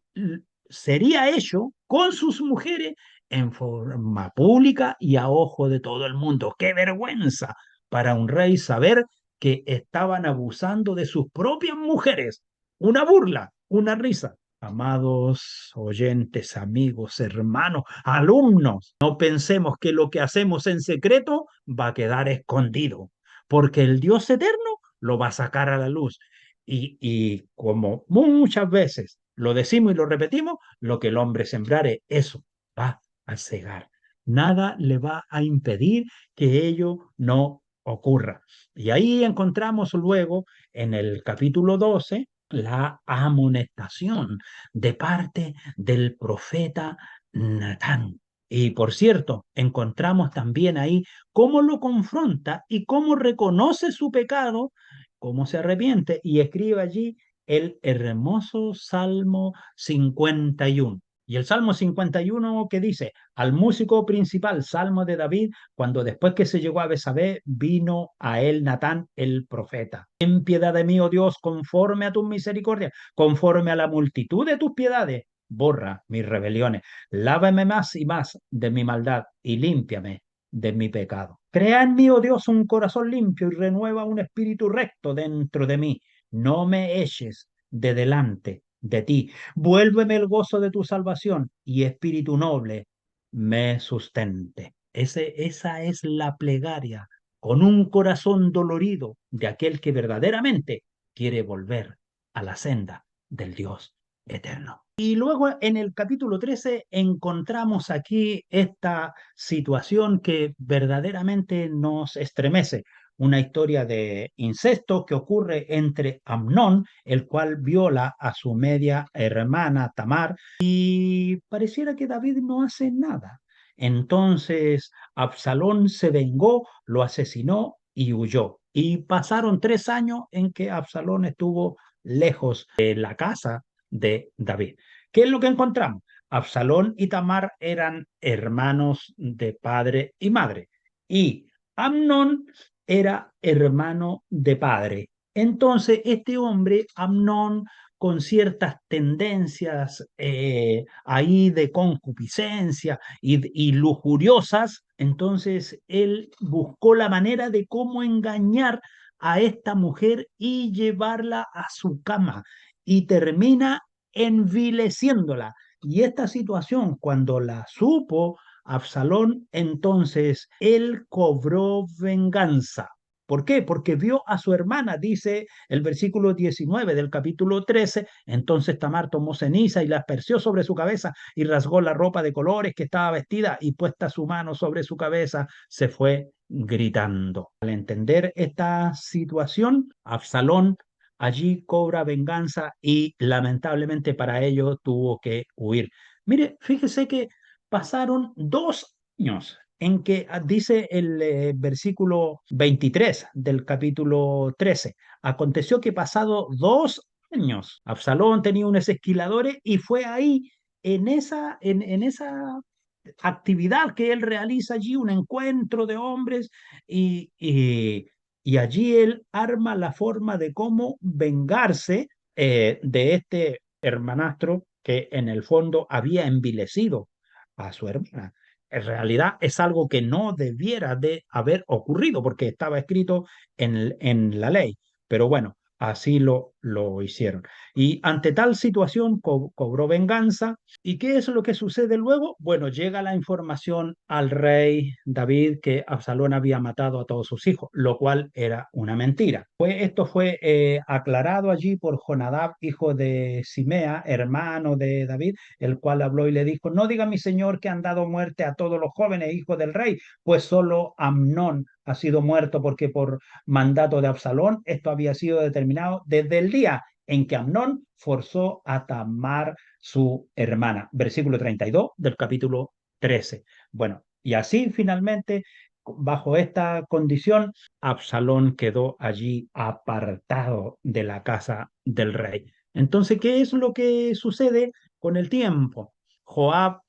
sería hecho con sus mujeres en forma pública y a ojo de todo el mundo. ¡Qué vergüenza para un rey saber que estaban abusando de sus propias mujeres! Una burla, una risa. Amados oyentes, amigos, hermanos, alumnos, no pensemos que lo que hacemos en secreto va a quedar escondido, porque el Dios eterno lo va a sacar a la luz. Y como muchas veces lo decimos y lo repetimos, lo que el hombre sembrare, eso va a cegar. Nada le va a impedir que ello no ocurra. Y ahí encontramos luego en el capítulo 12 la amonestación de parte del profeta Natán. Y por cierto, encontramos también ahí cómo lo confronta y cómo reconoce su pecado, cómo se arrepiente y escribe allí el hermoso Salmo 51. Y el Salmo 51 que dice, al músico principal, Salmo de David, cuando después que se llegó a Besabé, vino a él Natán el profeta. Ten piedad de mí, oh Dios, conforme a tus misericordias, conforme a la multitud de tus piedades, borra mis rebeliones, lávame más y más de mi maldad y límpiame de mi pecado. Crea en mí, oh Dios, un corazón limpio y renueva un espíritu recto dentro de mí. No me eches de delante de ti. Vuélveme el gozo de tu salvación y espíritu noble me sustente. Esa es la plegaria con un corazón dolorido de aquel que verdaderamente quiere volver a la senda del Dios eterno. Y luego en el capítulo 13 encontramos aquí esta situación que verdaderamente nos estremece. Una historia de incesto que ocurre entre Amnón, el cual viola a su media hermana Tamar, y pareciera que David no hace nada. Entonces Absalón se vengó, lo asesinó y huyó. Y pasaron 3 años en que Absalón estuvo lejos de la casa de David. ¿Qué es lo que encontramos? Absalón y Tamar eran hermanos de padre y madre. Y Amnón era hermano de padre. Entonces, este hombre, Amnón, con ciertas tendencias ahí de concupiscencia y lujuriosas, entonces él buscó la manera de cómo engañar a esta mujer y llevarla a su cama y termina envileciéndola. Y esta situación, cuando la supo Absalón, entonces él cobró venganza. ¿Por qué? Porque vio a su hermana, dice el versículo 19 del capítulo 13. Entonces Tamar tomó ceniza y la aspersió sobre su cabeza y rasgó la ropa de colores que estaba vestida y puesta su mano sobre su cabeza, se fue gritando. Al entender esta situación, Absalón allí cobra venganza y lamentablemente para ello tuvo que huir. Mire, fíjese que pasaron 2 años en que dice el versículo 23 del capítulo 13. Aconteció que pasado 2 años, Absalón tenía unos esquiladores y fue ahí en esa actividad que él realiza allí, un encuentro de hombres y allí él arma la forma de cómo vengarse de este hermanastro que en el fondo había envilecido a su hermana. En realidad es algo que no debiera de haber ocurrido porque estaba escrito en la ley. Pero bueno, así lo hicieron. Y ante tal situación cobró venganza. ¿Y qué es lo que sucede luego? Bueno, llega la información al rey David que Absalón había matado a todos sus hijos, lo cual era una mentira. Esto fue aclarado allí por Jonadab, hijo de Simea, hermano de David, el cual habló y le dijo, no diga mi señor que han dado muerte a todos los jóvenes hijos del rey, pues solo Amnón ha sido muerto porque por mandato de Absalón esto había sido determinado desde el día en que Amnón forzó a Tamar su hermana. Versículo 32 del capítulo 13. Bueno, y así finalmente, bajo esta condición, Absalón quedó allí apartado de la casa del rey. Entonces, ¿qué es lo que sucede con el tiempo? Joab,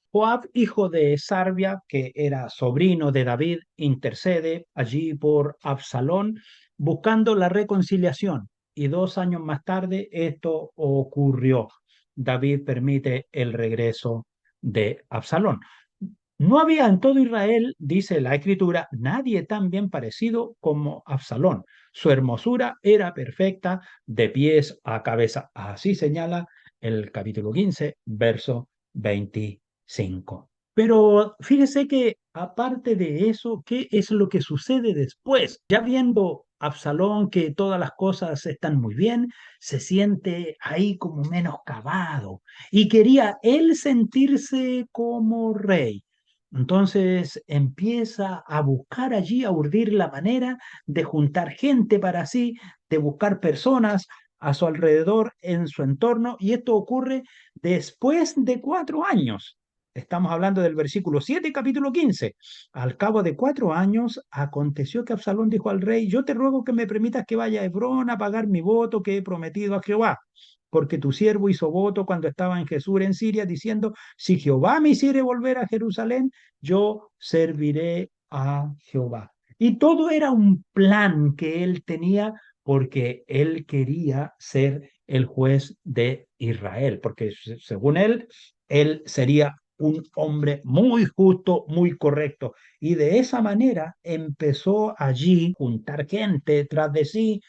hijo de Sarbia, que era sobrino de David, intercede allí por Absalón buscando la reconciliación. Y 2 años más tarde esto ocurrió. David permite el regreso de Absalón. No había en todo Israel, dice la escritura, nadie tan bien parecido como Absalón. Su hermosura era perfecta de pies a cabeza. Así señala el capítulo 15, verso 25. Pero fíjese que aparte de eso, ¿qué es lo que sucede después? Ya viendo Absalón que todas las cosas están muy bien, se siente ahí como menoscabado y quería él sentirse como rey. Entonces empieza a buscar allí, a urdir la manera de juntar gente para sí, de buscar personas a su alrededor, en su entorno, y esto ocurre después de 4 años. Estamos hablando del versículo 7, capítulo 15. Al cabo de 4 años, aconteció que Absalón dijo al rey: yo te ruego que me permitas que vaya a Hebrón a pagar mi voto que he prometido a Jehová, porque tu siervo hizo voto cuando estaba en Jesús en Siria, diciendo: si Jehová me hiciere volver a Jerusalén, yo serviré a Jehová. Y todo era un plan que él tenía, porque él quería ser el juez de Israel, porque según él sería un hombre muy justo, muy correcto. Y de esa manera empezó allí a juntar gente tras de sí,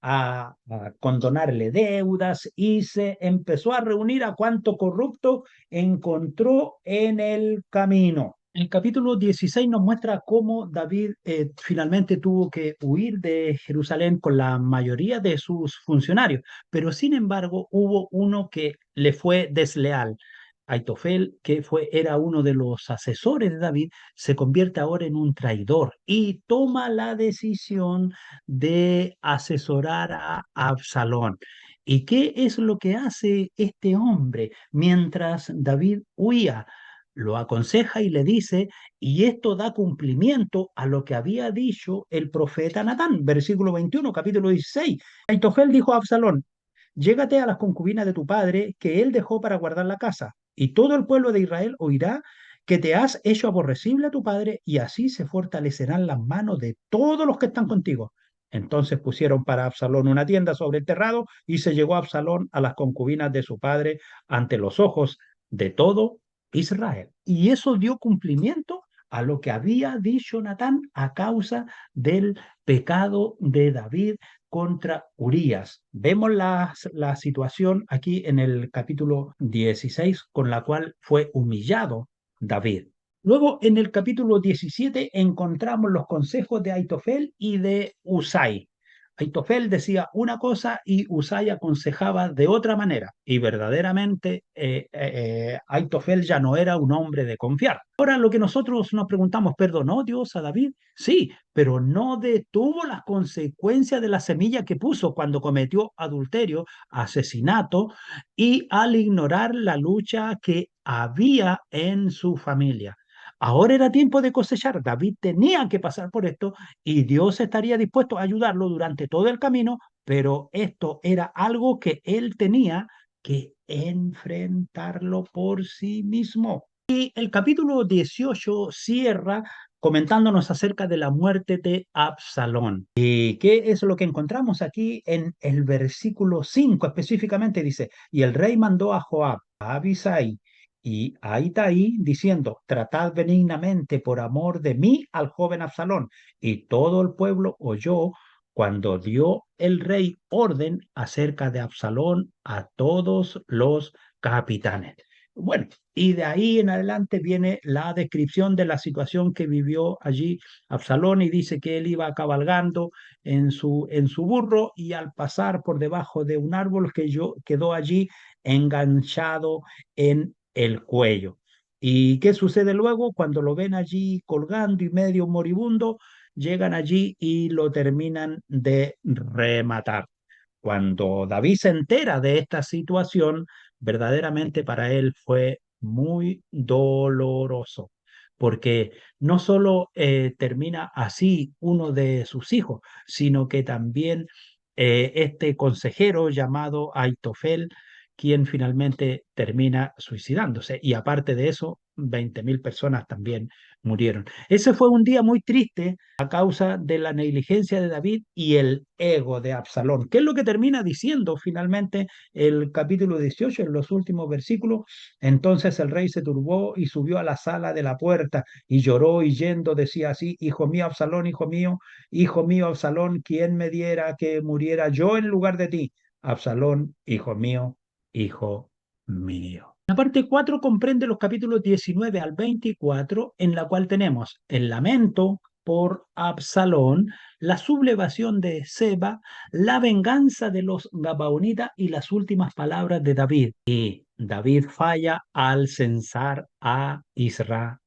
a condonarle deudas, y se empezó a reunir a cuanto corrupto encontró en el camino. El capítulo 16 nos muestra cómo David finalmente tuvo que huir de Jerusalén con la mayoría de sus funcionarios, pero sin embargo hubo uno que le fue desleal. Aitofel, que era uno de los asesores de David, se convierte ahora en un traidor y toma la decisión de asesorar a Absalón. ¿Y qué es lo que hace este hombre mientras David huía? Lo aconseja y le dice, y esto da cumplimiento a lo que había dicho el profeta Natán, versículo 21, capítulo 16. Aitofel dijo a Absalón: llégate a las concubinas de tu padre, que él dejó para guardar la casa, y todo el pueblo de Israel oirá que te has hecho aborrecible a tu padre, y así se fortalecerán las manos de todos los que están contigo. Entonces pusieron para Absalón una tienda sobre el terrado, y se llegó Absalón a las concubinas de su padre ante los ojos de todo Israel. Y eso dio cumplimiento a lo que había dicho Natán a causa del pecado de David contra Urías. Vemos la situación aquí en el capítulo 16, con la cual fue humillado David. Luego, en el capítulo 17, encontramos los consejos de Aitofel y de Usai. Aitofel decía una cosa y Usai aconsejaba de otra manera. Y verdaderamente Aitofel ya no era un hombre de confiar. Ahora lo que nosotros nos preguntamos: ¿perdonó Dios a David? Sí, pero no detuvo las consecuencias de la semilla que puso cuando cometió adulterio, asesinato, y al ignorar la lucha que había en su familia. Ahora era tiempo de cosechar. David tenía que pasar por esto, y Dios estaría dispuesto a ayudarlo durante todo el camino, pero esto era algo que él tenía que enfrentarlo por sí mismo. Y el capítulo 18 cierra comentándonos acerca de la muerte de Absalón. ¿Y qué es lo que encontramos aquí en el versículo 5 específicamente? Dice: y el rey mandó a Joab, a Abisai y a Itaí, diciendo: tratad benignamente por amor de mí al joven Absalón. Y todo el pueblo oyó cuando dio el rey orden acerca de Absalón a todos los capitanes. Bueno, y de ahí en adelante viene la descripción de la situación que vivió allí Absalón, y dice que él iba cabalgando en su burro, y al pasar por debajo de un árbol que quedó allí enganchado en el cuello. ¿Y qué sucede luego? Cuando lo ven allí colgando y medio moribundo, llegan allí y lo terminan de rematar. Cuando David se entera de esta situación, verdaderamente para él fue muy doloroso, porque no solo termina así uno de sus hijos, sino que también este consejero llamado Aitofel, quien finalmente termina suicidándose. Y aparte de eso, 20.000 personas también murieron. Ese fue un día muy triste a causa de la negligencia de David y el ego de Absalón. ¿Qué es lo que termina diciendo finalmente el capítulo 18 en los últimos versículos? Entonces el rey se turbó y subió a la sala de la puerta y lloró, y yendo decía así: hijo mío Absalón, ¿quién me diera que muriera yo en lugar de ti? Absalón, hijo mío, hijo mío. La parte 4 comprende los capítulos 19 al 24, en la cual tenemos el lamento por Absalón, la sublevación de Seba, la venganza de los Gabaonitas y las últimas palabras de David. Y David falla al censar a Israel.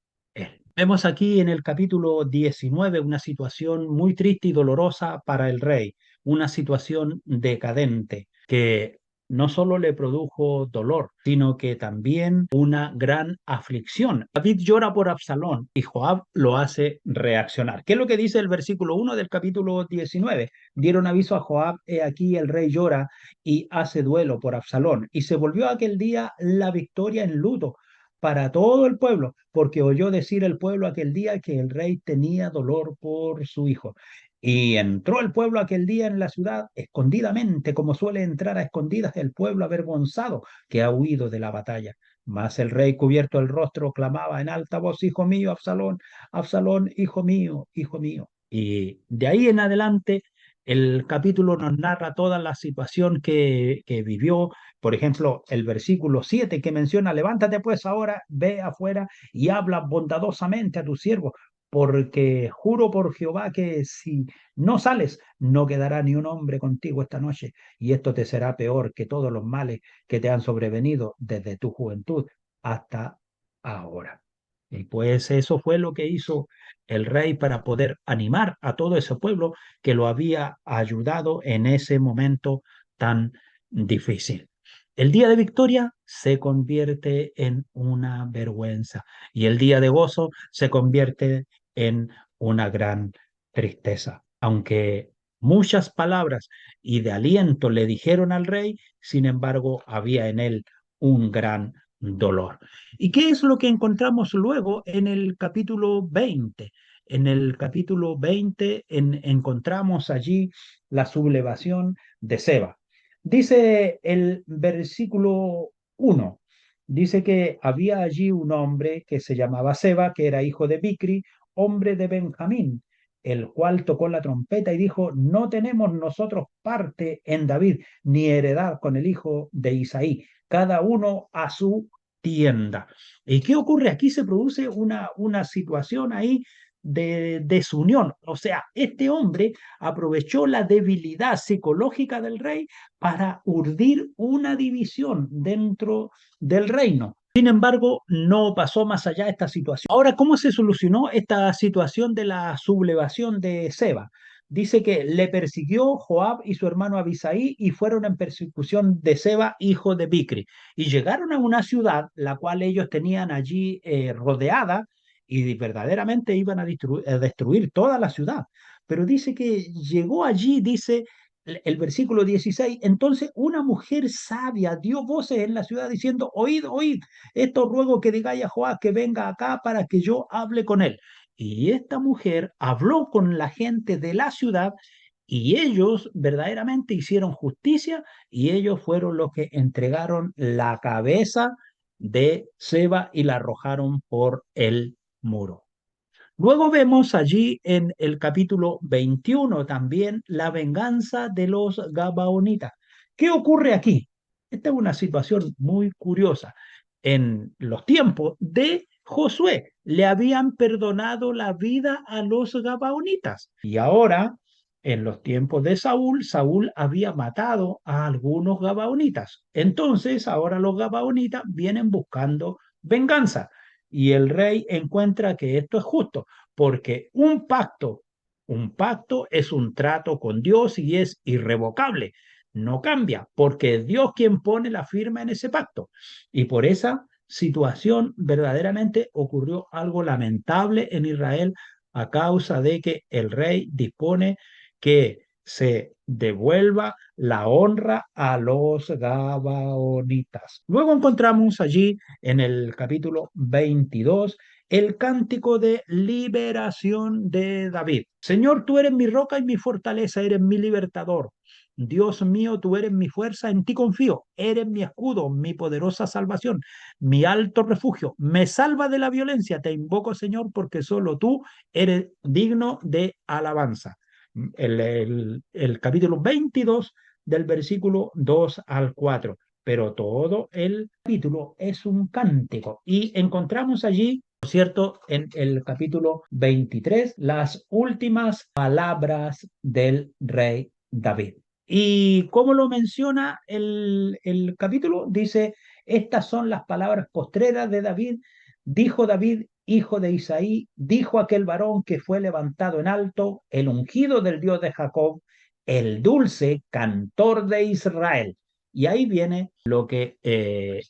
Vemos aquí en el capítulo 19 una situación muy triste y dolorosa para el rey, una situación decadente que no solo le produjo dolor, sino que también una gran aflicción. David llora por Absalón y Joab lo hace reaccionar. ¿Qué es lo que dice el versículo 1 del capítulo 19? Dieron aviso a Joab, he aquí el rey llora y hace duelo por Absalón. Y se volvió aquel día la victoria en luto para todo el pueblo, porque oyó decir el pueblo aquel día que el rey tenía dolor por su hijo. Y entró el pueblo aquel día en la ciudad escondidamente, como suele entrar a escondidas el pueblo avergonzado que ha huido de la batalla. Mas el rey, cubierto el rostro, clamaba en alta voz, hijo mío, Absalón, Absalón, hijo mío, hijo mío. Y de ahí en adelante el capítulo nos narra toda la situación que vivió. Por ejemplo, el versículo 7 que menciona, levántate pues ahora, ve afuera y habla bondadosamente a tu siervo, porque juro por Jehová que si no sales, no quedará ni un hombre contigo esta noche, y esto te será peor que todos los males que te han sobrevenido desde tu juventud hasta ahora. Y pues eso fue lo que hizo el rey para poder animar a todo ese pueblo que lo había ayudado en ese momento tan difícil. El día de victoria se convierte en una vergüenza y el día de gozo se convierte en una gran tristeza. Aunque muchas palabras y de aliento le dijeron al rey, sin embargo, había en él un gran dolor. ¿Y qué es lo que encontramos luego en el capítulo 20? En el capítulo 20 encontramos allí la sublevación de Seba. Dice el versículo 1, dice que había allí un hombre que se llamaba Seba, que era hijo de Bicri, hombre de Benjamín, el cual tocó la trompeta y dijo, no tenemos nosotros parte en David, ni heredad con el hijo de Isaí, cada uno a su tienda. ¿Y qué ocurre? Aquí se produce una situación ahí de desunión. O sea, este hombre aprovechó la debilidad psicológica del rey para urdir una división dentro del reino. Sin embargo, no pasó más allá de esta situación. Ahora, ¿cómo se solucionó esta situación de la sublevación de Seba? Dice que le persiguió Joab y su hermano Abisaí y fueron en persecución de Seba, hijo de Bicri. Y llegaron a una ciudad, la cual ellos tenían allí rodeada, y verdaderamente iban a destruir toda la ciudad. Pero dice que llegó allí, dice el versículo 16, entonces una mujer sabia dio voces en la ciudad diciendo, oíd, oíd, esto ruego que digáis a Joab que venga acá para que yo hable con él. Y esta mujer habló con la gente de la ciudad y ellos verdaderamente hicieron justicia y ellos fueron los que entregaron la cabeza de Seba y la arrojaron por el muro. Luego vemos allí en el capítulo 21 también la venganza de los Gabaonitas. ¿Qué ocurre aquí? Esta es una situación muy curiosa. En los tiempos de Josué le habían perdonado la vida a los Gabaonitas y ahora en los tiempos de Saúl, Saúl había matado a algunos Gabaonitas. Entonces ahora los Gabaonitas vienen buscando venganza. Y el rey encuentra que esto es justo, porque un pacto es un trato con Dios y es irrevocable. No cambia, porque es Dios quien pone la firma en ese pacto. Y por esa situación verdaderamente ocurrió algo lamentable en Israel a causa de que el rey dispone que se devuelva la honra a los Gabaonitas. Luego encontramos allí en el capítulo 22 el cántico de liberación de David. Señor, tú eres mi roca y mi fortaleza, eres mi libertador. Dios mío, tú eres mi fuerza, en ti confío, eres mi escudo, mi poderosa salvación, mi alto refugio, me salva de la violencia, te invoco, Señor, porque solo tú eres digno de alabanza. El capítulo 22 del versículo 2 al 4, pero todo el capítulo es un cántico y encontramos allí, por cierto, en el capítulo 23, las últimas palabras del rey David. Y como lo menciona el capítulo, dice, estas son las palabras postreras de David. Dijo David, hijo de Isaí, dijo aquel varón que fue levantado en alto, el ungido del Dios de Jacob, el dulce cantor de Israel. Y ahí viene lo que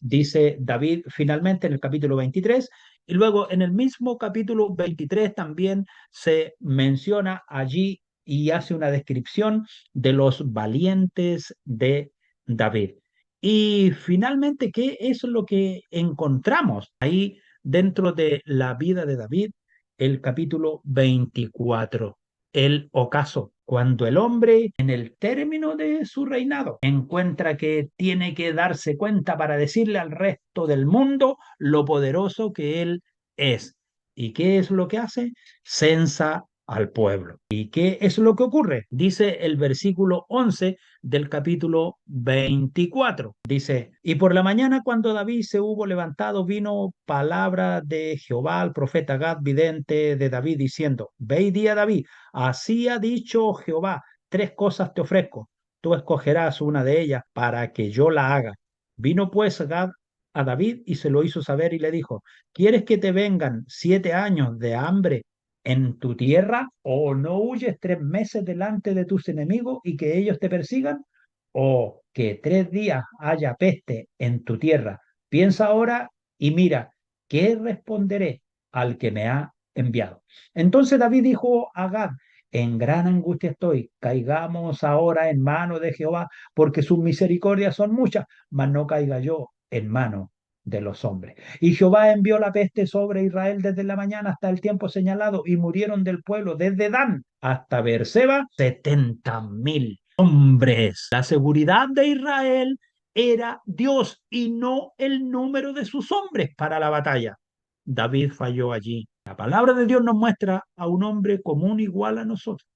dice David finalmente en el capítulo 23. Y luego en el mismo capítulo 23 también se menciona allí y hace una descripción de los valientes de David. Y finalmente, ¿qué es lo que encontramos ahí dentro de la vida de David? El capítulo 24, el ocaso, cuando el hombre en el término de su reinado encuentra que tiene que darse cuenta para decirle al resto del mundo lo poderoso que él es. ¿Y qué es lo que hace? Censa al pueblo. ¿Y qué es lo que ocurre? Dice el versículo 11 del capítulo 24. Dice, y por la mañana cuando David se hubo levantado, vino palabra de Jehová al profeta Gad, vidente de David, diciendo, ve y di a David, así ha dicho Jehová, tres cosas te ofrezco, tú escogerás una de ellas para que yo la haga. Vino pues Gad a David y se lo hizo saber y le dijo, ¿quieres que te vengan 7 años de hambre en tu tierra, o no huyes 3 meses delante de tus enemigos y que ellos te persigan, o que 3 días haya peste en tu tierra? Piensa ahora y mira, ¿qué responderé al que me ha enviado? Entonces David dijo a Gad, en gran angustia estoy, caigamos ahora en mano de Jehová, porque sus misericordias son muchas, mas no caiga yo en mano de los hombres. Y Jehová envió la peste sobre Israel desde la mañana hasta el tiempo señalado, y murieron del pueblo desde Dan hasta Beerseba 70.000 hombres. La seguridad de Israel era Dios y no el número de sus hombres para la batalla. David falló allí. La palabra de Dios nos muestra a un hombre común igual a nosotros.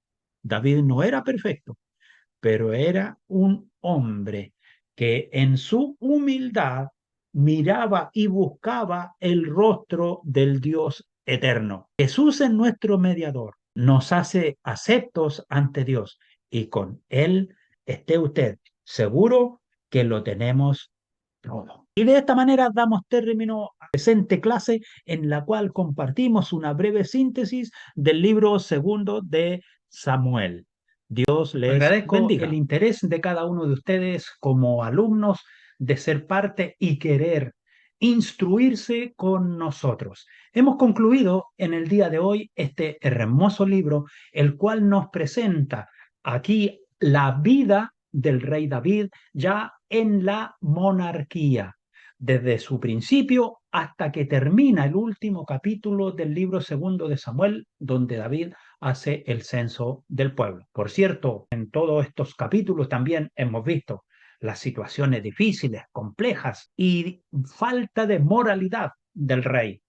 David no era perfecto, pero era un hombre que en su humildad miraba y buscaba el rostro del Dios eterno. Jesús es nuestro mediador, nos hace aceptos ante Dios y con Él esté usted seguro que lo tenemos todo. Y de esta manera damos término a la presente clase en la cual compartimos una breve síntesis del libro segundo de Samuel. Dios les agradezco el interés de cada uno de ustedes como alumnos de ser parte y querer instruirse con nosotros. Hemos concluido en el día de hoy este hermoso libro, el cual nos presenta aquí la vida del rey David ya en la monarquía, desde su principio hasta que termina el último capítulo del libro segundo de Samuel, donde David hace el censo del pueblo. Por cierto, en todos estos capítulos también hemos visto las situaciones difíciles, complejas y falta de moralidad del rey.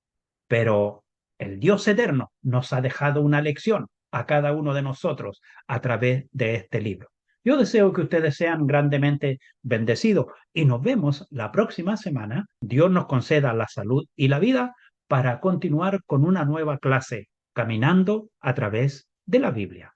Pero el Dios eterno nos ha dejado una lección a cada uno de nosotros a través de este libro. Yo deseo que ustedes sean grandemente bendecidos y nos vemos la próxima semana. Dios nos conceda la salud y la vida para continuar con una nueva clase, caminando a través de la Biblia.